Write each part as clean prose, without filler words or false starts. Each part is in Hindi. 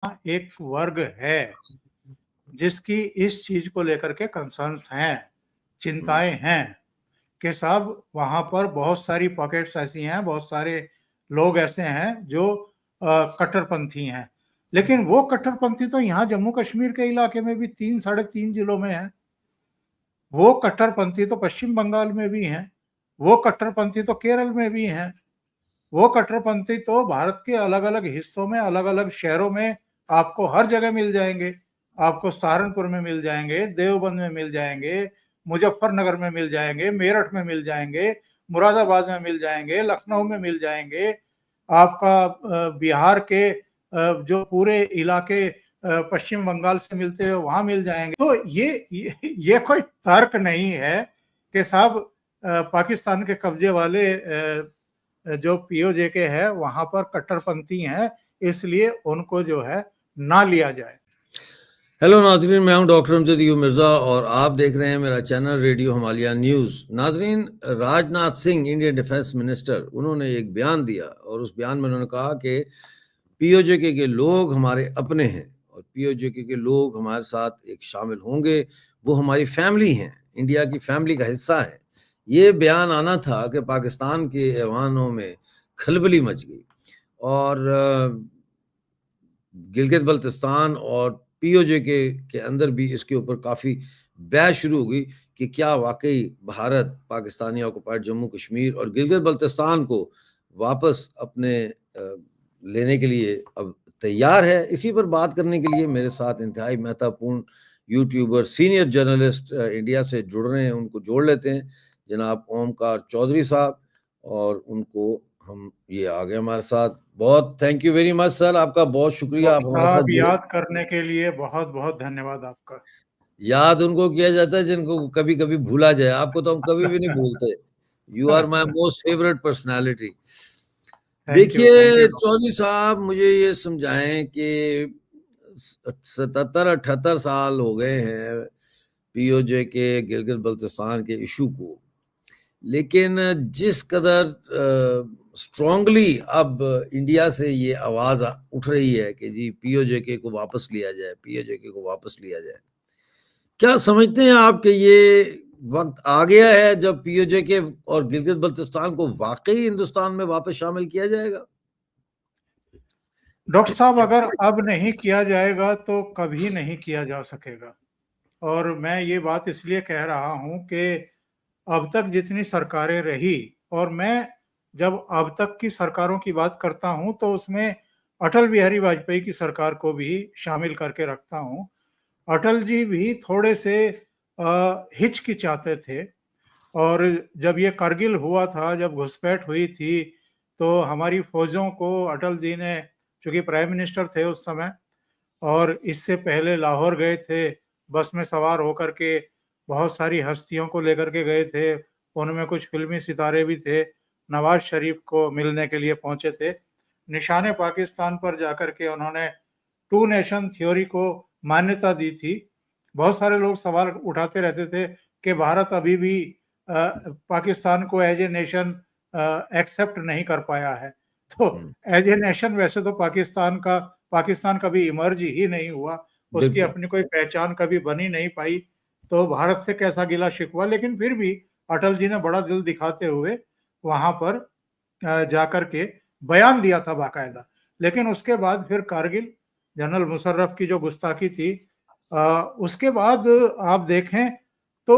एक वर्ग है जिसकी इस चीज को लेकर के कंसर्न्स हैं, चिंताएं हैं कि साहब वहां पर बहुत सारी पॉकेट्स ऐसी हैं, बहुत सारे लोग ऐसे हैं जो कट्टरपंथी हैं। लेकिन वो कट्टरपंथी तो यहाँ जम्मू कश्मीर के इलाके में भी 3-3.5 जिलों में है। वो कट्टरपंथी तो पश्चिम बंगाल में भी हैं, वो कट्टरपंथी तो केरल में भी हैं, वो कट्टरपंथी तो भारत के अलग अलग हिस्सों में, अलग अलग शहरों में आपको हर जगह मिल जाएंगे। आपको सहारनपुर में मिल जाएंगे, देवबंद में मिल जाएंगे, मुजफ्फरनगर में मिल जाएंगे, मेरठ में मिल जाएंगे, मुरादाबाद में मिल जाएंगे, लखनऊ में मिल जाएंगे। आपका बिहार के जो पूरे इलाके पश्चिम बंगाल से मिलते हैं वहां मिल जाएंगे। तो ये कोई तर्क नहीं है कि साहब पाकिस्तान के कब्जे वाले जो पीओजे के है वहां पर कट्टरपंथी हैं, इसलिए उनको जो है ना लिया जाए। हेलो नाजरीन, मैं हूं डॉक्टर अमजद यूब मिर्जा और आप देख रहे हैं मेरा चैनल रेडियो हिमालय न्यूज। नाजरीन, Rajnath Singh Indian defence minister, उन्होंने एक बयान दिया और उस बयान में उन्होंने कहा कि पीओजे के लोग हमारे अपने हैं और पीओजे के लोग हमारे साथ एक शामिल होंगे, वो हमारी फैमिली हैं, इंडिया की फैमिली का हिस्सा है। ये बयान आना था कि पाकिस्तान के ऐवानों में खलबली मच गई और गिलगित बल्तिस्तान और पीओजे के अंदर भी इसके ऊपर काफ़ी बहस शुरू हो गई कि क्या वाकई भारत पाकिस्तानी ऑक्युपाइड जम्मू कश्मीर और गिलगित बल्तिस्तान को वापस अपने लेने के लिए अब तैयार है। इसी पर बात करने के लिए मेरे साथ इंतहाई महत्वपूर्ण यूट्यूबर, सीनियर जर्नलिस्ट इंडिया से जुड़ रहे हैं, उनको जोड़ लेते हैं। जनाब ओमकार चौधरी साहब, और उनको हम ये आ गए हमारे साथ। बहुत thank you very much sir, आपका बहुत शुक्रिया, आप हमारे साथ याद करने के लिए बहुत बहुत धन्यवाद आपका। याद उनको किया जाता है जिनको कभी कभी भूला जाए, आपको तो हम कभी भी नहीं भूलते। You are my most favourite personality. देखिए चौधरी साहब, मुझे ये समझाएं कि 77-78 साल हो गए हैं पीओजे के गिलगित बल्तिस्तान के इशू को, लेकिन जिस कदर स्ट्रांगली अब इंडिया से ये आवाज उठ रही है कि जी पीओजे को वापस लिया जाए, पीओजे को वापस लिया जाए, क्या समझते हैं आप कि ये वक्त आ गया है जब पीओजे और गिलगित बल्तिस्तान को वाकई हिंदुस्तान में वापस शामिल किया जाएगा? डॉक्टर साहब, अगर अब नहीं किया जाएगा तो कभी नहीं किया जा सकेगा। और मैं ये बात इसलिए कह रहा हूं कि अब तक जितनी सरकारें रही, और मैं जब अब तक की सरकारों की बात करता हूं तो उसमें अटल बिहारी वाजपेयी की सरकार को भी शामिल करके रखता हूं। अटल जी भी थोड़े से हिचकिचाते थे, और जब ये करगिल हुआ था, जब घुसपैठ हुई थी, तो हमारी फौजों को अटल जी ने, चूंकि प्राइम मिनिस्टर थे उस समय और इससे पहले लाहौर गए थे, बस में सवार होकर के बहुत सारी हस्तियों को लेकर के गए थे, उनमें कुछ फिल्मी सितारे भी थे, नवाज शरीफ को मिलने के लिए पहुंचे थे। निशाने पाकिस्तान पर जाकर के उन्होंने टू नेशन थ्योरी को मान्यता दी थी। बहुत सारे लोग सवाल उठाते रहते थे कि भारत अभी भी पाकिस्तान को एज ए नेशन एक्सेप्ट नहीं कर पाया है। तो एज ए नेशन वैसे तो पाकिस्तान कभी इमर्ज ही नहीं हुआ, उसकी अपनी कोई पहचान कभी बनी नहीं पाई, तो भारत से कैसा गिला शिकवा। लेकिन फिर भी अटल जी ने बड़ा दिल दिखाते हुए वहां पर जाकर के बयान दिया था बाकायदा। लेकिन उसके बाद फिर कारगिल, जनरल मुशर्रफ की जो गुस्ताखी थी, उसके बाद आप देखें तो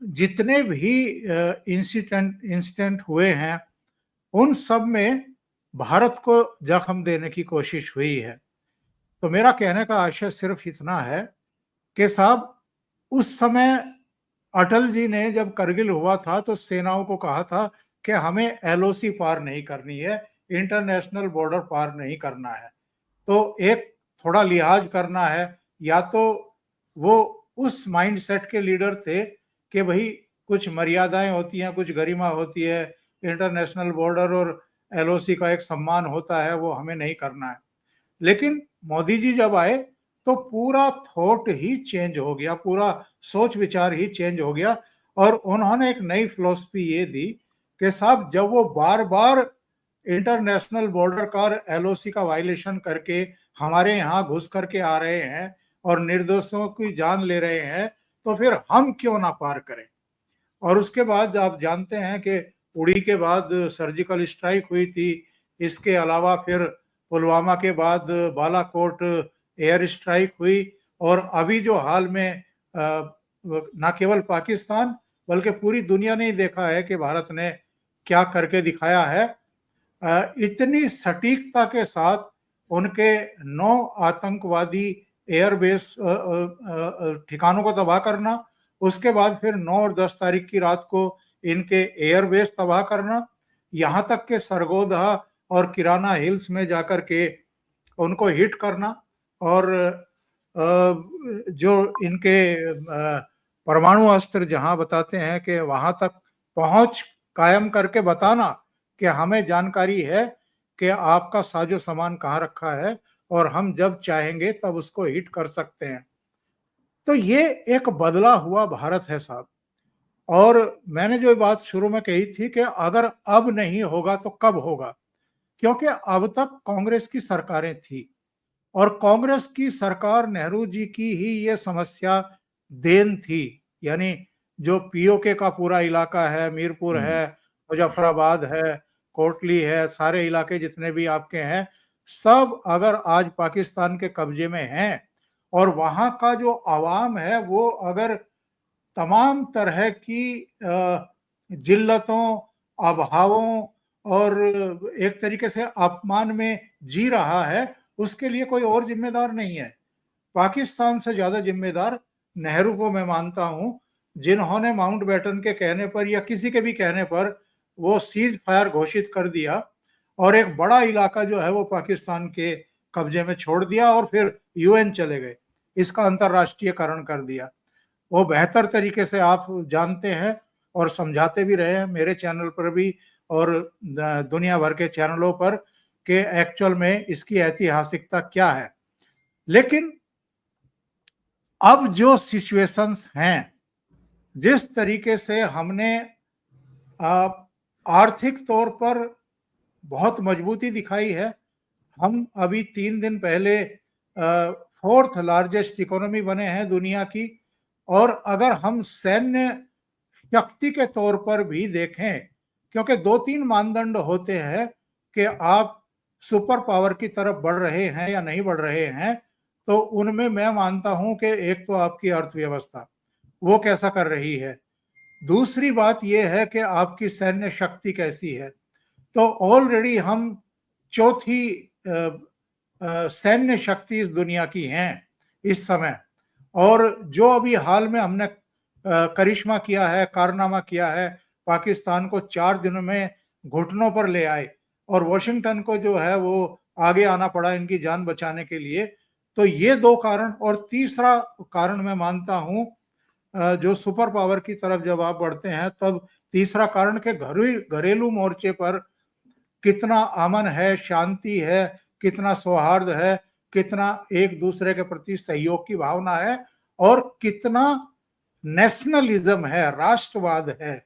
जितने भी इंसिडेंट हुए हैं उन सब में भारत को जख्म देने की कोशिश हुई है। तो मेरा कहने का आशय सिर्फ इतना है कि साहब, उस समय अटल जी ने जब करगिल हुआ था तो सेनाओं को कहा था कि हमें एलओसी पार नहीं करनी है, इंटरनेशनल बॉर्डर पार नहीं करना है। तो एक थोड़ा लिहाज करना है, या तो वो उस माइंडसेट के लीडर थे कि भाई कुछ मर्यादाएं होती हैं, कुछ गरिमा होती है, इंटरनेशनल बॉर्डर और एलओसी का एक सम्मान होता है, वो हमें नहीं करना है। लेकिन मोदी जी जब आए तो पूरा थॉट ही चेंज हो गया, पूरा सोच विचार ही चेंज हो गया, और उन्होंने एक नई फिलॉसफी ये दी कि साहब, जब वो बार बार इंटरनेशनल बॉर्डर का एलओसी का वायलेशन करके हमारे यहाँ घुस करके आ रहे हैं और निर्दोषों की जान ले रहे हैं, तो फिर हम क्यों ना पार करें। और उसके बाद आप जानते हैं कि उड़ी के बाद सर्जिकल स्ट्राइक हुई थी, इसके अलावा फिर पुलवामा के बाद बालाकोट एयर स्ट्राइक हुई, और अभी जो हाल में न केवल पाकिस्तान बल्कि पूरी दुनिया ने देखा है कि भारत ने क्या करके दिखाया है। इतनी सटीकता के साथ उनके 9 आतंकवादी एयरबेस ठिकानों को तबाह करना, उसके बाद फिर 9 और 10 तारीख की रात को इनके एयरबेस तबाह करना, यहाँ तक के सरगोधा और किराना हिल्स में जाकर के उनको हिट करना, और जो इनके परमाणु अस्त्र जहां बताते हैं कि वहां तक पहुंच कायम करके बताना कि हमें जानकारी है कि आपका साजो सामान कहाँ रखा है और हम जब चाहेंगे तब उसको हिट कर सकते हैं। तो ये एक बदला हुआ भारत है साहब। और मैंने जो बात शुरू में कही थी कि अगर अब नहीं होगा तो कब होगा, क्योंकि अब तक कांग्रेस की सरकारें थी और कांग्रेस की सरकार नेहरू जी की ही ये समस्या देन थी। यानी जो पीओके का पूरा इलाका है, मीरपुर है, मुजफ्फराबाद है, कोटली है, सारे इलाके जितने भी आपके हैं, सब अगर आज पाकिस्तान के कब्जे में हैं और वहां का जो आवाम है वो अगर तमाम तरह की जिल्लतों, अभावों और एक तरीके से अपमान में जी रहा है, उसके लिए कोई और जिम्मेदार नहीं है। पाकिस्तान से ज्यादा जिम्मेदार नेहरू को मैं मानता हूं, जिन्होंने माउंटबेटन के कहने पर या किसी के भी कहने पर वो सीज फायर घोषित कर दिया और एक बड़ा इलाका जो है वो पाकिस्तान के कब्जे में छोड़ दिया और फिर यूएन चले गए, इसका अंतर्राष्ट्रीयकरण कर दिया। वो बेहतर तरीके से आप जानते हैं और समझाते भी रहे हैं मेरे चैनल पर भी और दुनिया भर के चैनलों पर कि एक्चुअल में इसकी ऐतिहासिकता क्या है। लेकिन अब जो सिचुएशंस हैं, जिस तरीके से हमने आर्थिक तौर पर बहुत मजबूती दिखाई है, हम अभी 3 दिन पहले 4th लार्जेस्ट इकोनॉमी बने हैं दुनिया की, और अगर हम सैन्य शक्ति के तौर पर भी देखें, क्योंकि 2-3 मानदंड होते हैं कि आप सुपर पावर की तरफ बढ़ रहे हैं या नहीं बढ़ रहे हैं, तो उनमें मैं मानता हूं कि एक तो आपकी अर्थव्यवस्था वो कैसा कर रही है, दूसरी बात यह है कि आपकी सैन्य शक्ति कैसी है। तो ऑलरेडी हम चौथी सैन्य शक्ति इस दुनिया की हैं इस समय। और जो अभी हाल में हमने करिश्मा किया है, कारनामा किया है, पाकिस्तान को 4 दिनों में घुटनों पर ले आए और वॉशिंगटन को जो है वो आगे आना पड़ा इनकी जान बचाने के लिए। तो ये 2 कारण, और तीसरा कारण मैं मानता हूं जो सुपर पावर की तरफ जब आप बढ़ते हैं तब तीसरा कारण के घरेलू मोर्चे पर कितना अमन है, शांति है, कितना सौहार्द है, कितना एक दूसरे के प्रति सहयोग की भावना है और कितना नेशनलिज्म है, राष्ट्रवाद है।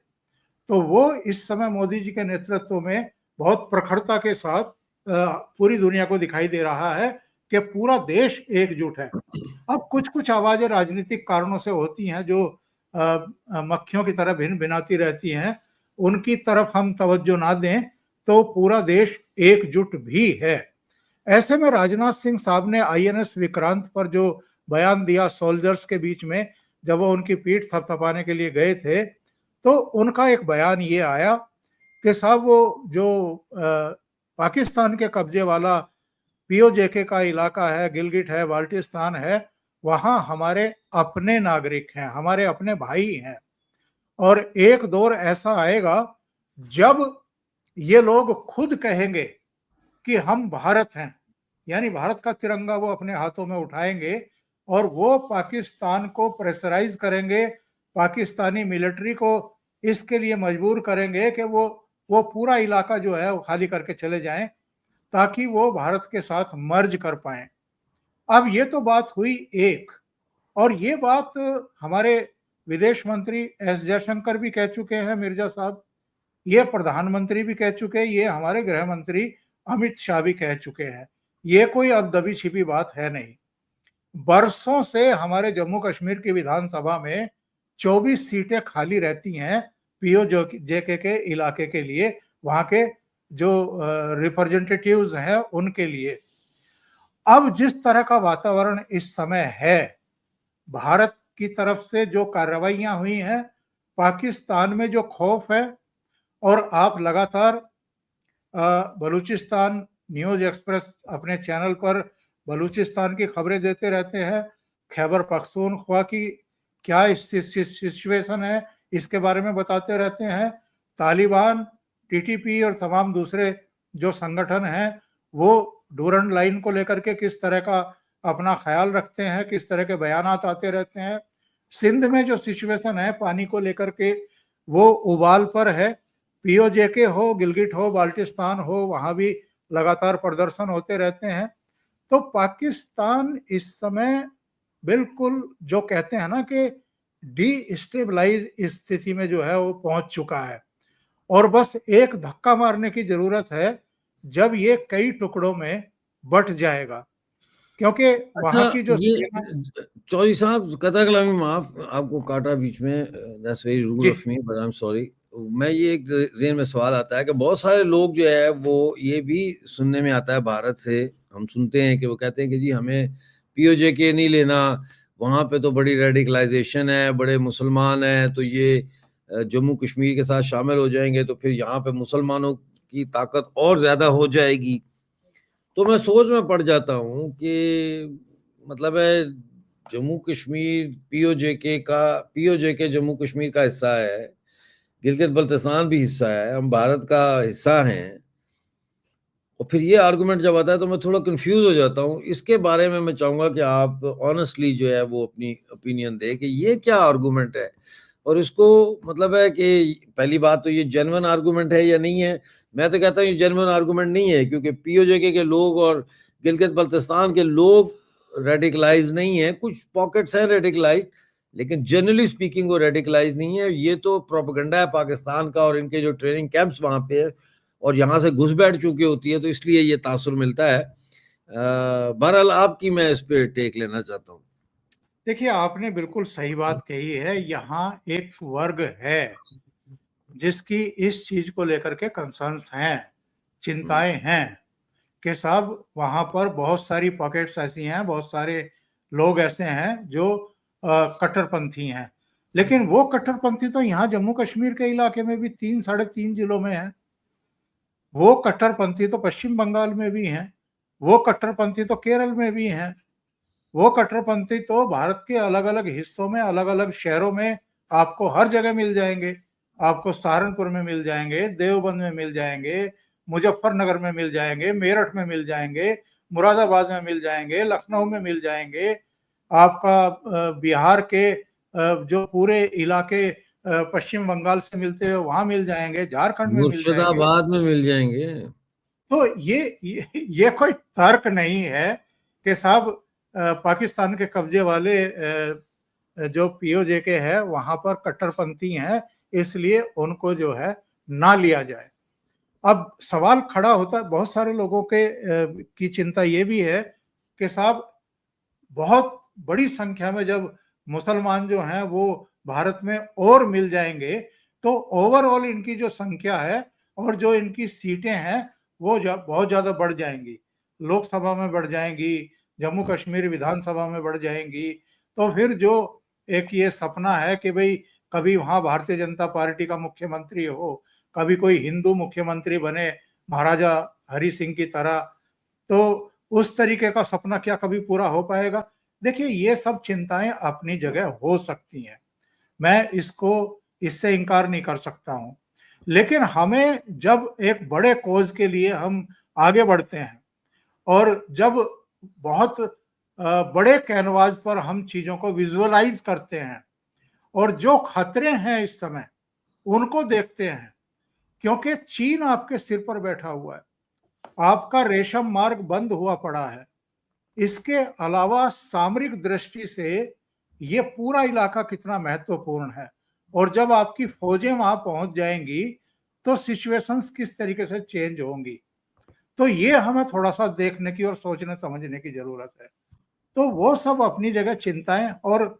तो वो इस समय मोदी जी के नेतृत्व में बहुत प्रखरता के साथ पूरी दुनिया को दिखाई दे रहा है कि पूरा देश एकजुट है। अब कुछ कुछ आवाजें राजनीतिक कारणों से होती हैं जो मक्खियों की तरह भिन भिनाती रहती हैं, उनकी तरफ हम तवज्जो ना दें तो पूरा देश एकजुट भी है। ऐसे में राजनाथ सिंह साहब ने आईएनएस विक्रांत पर जो बयान दिया सोल्जर्स के बीच में, जब वो उनकी पीठ थपथपाने के लिए गए थे, तो उनका एक बयान ये आया कि साहब वो जो पाकिस्तान के कब्जे वाला पीओजेके का इलाका है, गिलगिट है, बाल्टिस्तान है, वहां हमारे अपने नागरिक हैं, हमारे अपने भाई हैं, और एक दौर ऐसा आएगा जब ये लोग खुद कहेंगे कि हम भारत हैं, यानी भारत का तिरंगा वो अपने हाथों में उठाएंगे और वो पाकिस्तान को प्रेशराइज करेंगे, पाकिस्तानी मिलिट्री को इसके लिए मजबूर करेंगे कि वो पूरा इलाका जो है वो खाली करके चले जाएं ताकि वो भारत के साथ मर्ज कर पाएं। अब ये तो बात हुई एक, और ये बात हमारे विदेश मंत्री एस जयशंकर भी कह चुके हैं, मिर्जा साहब, ये प्रधानमंत्री भी कह चुके हैं, ये हमारे गृह मंत्री अमित शाह भी कह चुके हैं ये कोई अब दबी छिपी बात है नहीं। बरसों से हमारे जम्मू कश्मीर की विधानसभा में 24 सीटें खाली रहती हैं पीओजेके के इलाके के लिए, वहां के जो रिप्रेजेंटेटिव्स हैं उनके लिए। अब जिस तरह का वातावरण इस समय है, भारत की तरफ से जो कार्रवाइयां हुई हैं, पाकिस्तान में जो खौफ है, और आप लगातार बलूचिस्तान न्यूज एक्सप्रेस अपने चैनल पर बलूचिस्तान की खबरें देते रहते हैं। खैबर पख्तूनख्वा की क्या सिचुएशन है इसके बारे में बताते रहते हैं। तालिबान, टीटीपी और तमाम दूसरे जो संगठन हैं वो डूरंड लाइन को लेकर के किस तरह का अपना ख्याल रखते हैं, किस तरह के बयानात आते रहते हैं। सिंध में जो सिचुएशन है पानी को लेकर के, वो उबाल पर है। पीओजेके हो, गिलगिट हो, बाल्टिस्तान हो, वहां भी लगातार प्रदर्शन होते रहते हैं। तो पाकिस्तान इस समय बिल्कुल जो कहते हैं ना कि डीस्टेबलाइज स्थिति में जो है वो पहुंच चुका है, और बस एक धक्का मारने की जरूरत है जब ये कई टुकड़ों में बट जाएगा, क्योंकि अच्छा, वहां की जो ये सेना। चौधरी साहब, कतला कलामी, माफ, आपको काटा बीच में, दैट्स वेरी रूड जी of me, but I am sorry. मैं ये एक ज़हन में सवाल आता है कि बहुत सारे लोग जो है वो ये भी सुनने में आता है भारत से, हम सुनते हैं कि वो कहते हैं कि जी हमें पीओजेके नहीं लेना, वहाँ पे तो बड़ी रेडिकलाइजेशन है, बड़े मुसलमान हैं, तो ये जम्मू कश्मीर के साथ शामिल हो जाएंगे तो फिर यहाँ पे मुसलमानों की ताकत और ज़्यादा हो जाएगी। तो मैं सोच में पड़ जाता हूँ कि मतलब है, जम्मू कश्मीर पीओजेके जम्मू कश्मीर का हिस्सा है, गिलगित बल्तिस्तान भी हिस्सा है, हम भारत का हिस्सा हैं। और फिर ये आर्गुमेंट जब आता है तो मैं थोड़ा कंफ्यूज हो जाता हूँ। इसके बारे में मैं चाहूंगा कि आप ऑनेस्टली जो है वो अपनी ओपिनियन दें कि ये क्या आर्गुमेंट है, और इसको मतलब है कि पहली बात तो ये जेन्युइन आर्गुमेंट है या नहीं है। मैं तो कहता हूँ ये जेन्युइन आर्गुमेंट नहीं है, क्योंकि पीओजेके के लोग और गिलगित बल्तिस्तान के लोग रेडिकलाइज नहीं है, कुछ पॉकेट्स हैं रेडिकलाइज, लेकिन जनरली स्पीकिंग वो रेडिकलाइज नहीं है। ये तो प्रोपेगेंडा है पाकिस्तान का, और इनके जो ट्रेनिंग कैंप्स वहां पे है और यहाँ से घुस बैठ चुकी होती है, तो इसलिए ये तासुर मिलता है। बहरहाल आपकी मैं इस पे टेक लेना चाहता हूँ। देखिए, आपने बिल्कुल सही बात कही है। यहाँ एक वर्ग है जिसकी इस चीज को लेकर के कंसर्न्स हैं, चिंताएं हैं कि साहब वहां पर बहुत सारी पॉकेट्स ऐसी हैं, बहुत सारे लोग ऐसे हैं जो कट्टरपंथी हैं। लेकिन वो कट्टरपंथी तो यहाँ जम्मू कश्मीर के इलाके में भी 3 साढ़े 3 जिलों में है। वो कट्टरपंथी तो पश्चिम बंगाल में भी हैं, वो कट्टरपंथी तो केरल में भी हैं, वो कट्टरपंथी तो भारत के अलग अलग हिस्सों में, अलग अलग शहरों में आपको हर जगह मिल जाएंगे। आपको सहारनपुर में मिल जाएंगे, देवबंद में मिल जाएंगे, मुजफ्फरनगर में मिल जाएंगे, मेरठ में मिल जाएंगे, मुरादाबाद में मिल जाएंगे, लखनऊ में मिल जाएंगे। आपका बिहार के जो पूरे इलाके पश्चिम बंगाल से मिलते हैं वहां मिल जाएंगे, झारखंड में मिल जाएंगे। मुर्शिदाबाद में मिल जाएंगे। तो ये कोई तर्क नहीं है कि साहब पाकिस्तान के कब्जे वाले जो पीओजेके है वहां पर कट्टरपंथी हैं, इसलिए उनको जो है ना लिया जाए। अब सवाल खड़ा होता है, बहुत सारे लोगों के की चिंता ये भी है कि साहब बहुत बड़ी संख्या में जब मुसलमान जो हैं वो भारत में और मिल जाएंगे, तो ओवरऑल इनकी जो संख्या है और जो इनकी सीटें हैं वो बहुत ज्यादा बढ़ जाएंगी, लोकसभा में बढ़ जाएंगी, जम्मू कश्मीर विधानसभा में बढ़ जाएंगी। तो फिर जो एक ये सपना है कि भाई कभी वहां भारतीय जनता पार्टी का मुख्यमंत्री हो, कभी कोई हिंदू मुख्यमंत्री बने महाराजा हरि सिंह की तरह, तो उस तरीके का सपना क्या कभी पूरा हो पाएगा? देखिए, ये सब चिंताएं अपनी जगह हो सकती हैं, मैं इससे इनकार नहीं कर सकता हूं। लेकिन हमें जब एक बड़े कोज के लिए हम आगे बढ़ते हैं, और जब बहुत बड़े कैनवास पर हम चीजों को विजुअलाइज करते हैं, और जो खतरे हैं इस समय उनको देखते हैं, क्योंकि चीन आपके सिर पर बैठा हुआ है, आपका रेशम मार्ग बंद हुआ पड़ा है। इसके अलावा सामरिक दृष्टि से ये पूरा इलाका कितना महत्वपूर्ण है, और जब आपकी फौजें वहां पहुंच जाएंगी तो सिचुएशंस किस तरीके से चेंज होंगी। तो ये हमें थोड़ा-सा देखने की और सोचने समझने की ज़रूरत है। तो वो सब अपनी जगह चिंताएँ, और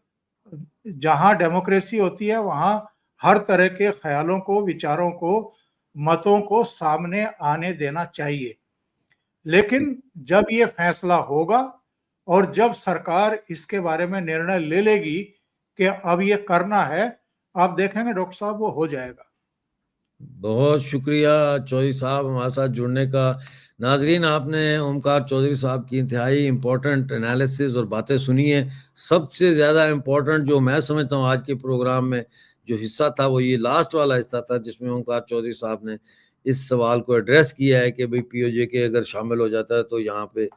जहाँ डेमोक्रेसी होती है वहाँ हर तरह के ख़्यालों को, विचारों को, मतों को सामने आने देना चाहिए। लेकिन जब ये फैसला होगा और जब सरकार इसके बारे में निर्णय ले लेगी कि अब ये करना है, आप देखेंगे डॉक्टर साहब वो हो जाएगा। बहुत शुक्रिया चौधरी साहब हमारे साथ जुड़ने का। नाज़रीन, आपने ओमकार चौधरी साहब की इंतहाई इम्पोर्टेंट एनालिसिस और बातें सुनी हैं। सबसे ज़्यादा इम्पोर्टेंट जो मैं समझता हूँ आज के प्रोग्राम में जो हिस्सा था वो ये लास्ट वाला हिस्सा था, जिसमें ओमकार चौधरी साहब ने इस सवाल को एड्रेस किया है कि भाई पीओजे के अगर शामिल हो जाता है तो यहाँ पे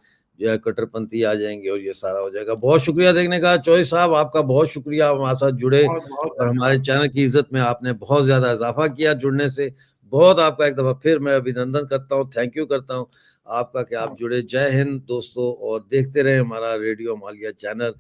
जो है कट्टरपंथी आ जाएंगे और ये सारा हो जाएगा। बहुत शुक्रिया देखने का चौधरी साहब, आपका बहुत शुक्रिया, आप हमारे साथ जुड़े बहुत-बहुत और हमारे धन्यवाद। चैनल की इज्जत में आपने बहुत ज़्यादा इजाफा किया जुड़ने से। बहुत आपका एक दफ़ा फिर मैं अभिनंदन करता हूँ, थैंक यू करता हूँ आपका कि आप जुड़े। जय हिंद दोस्तों, और देखते रहें हमारा रेडियो हिमालय चैनल।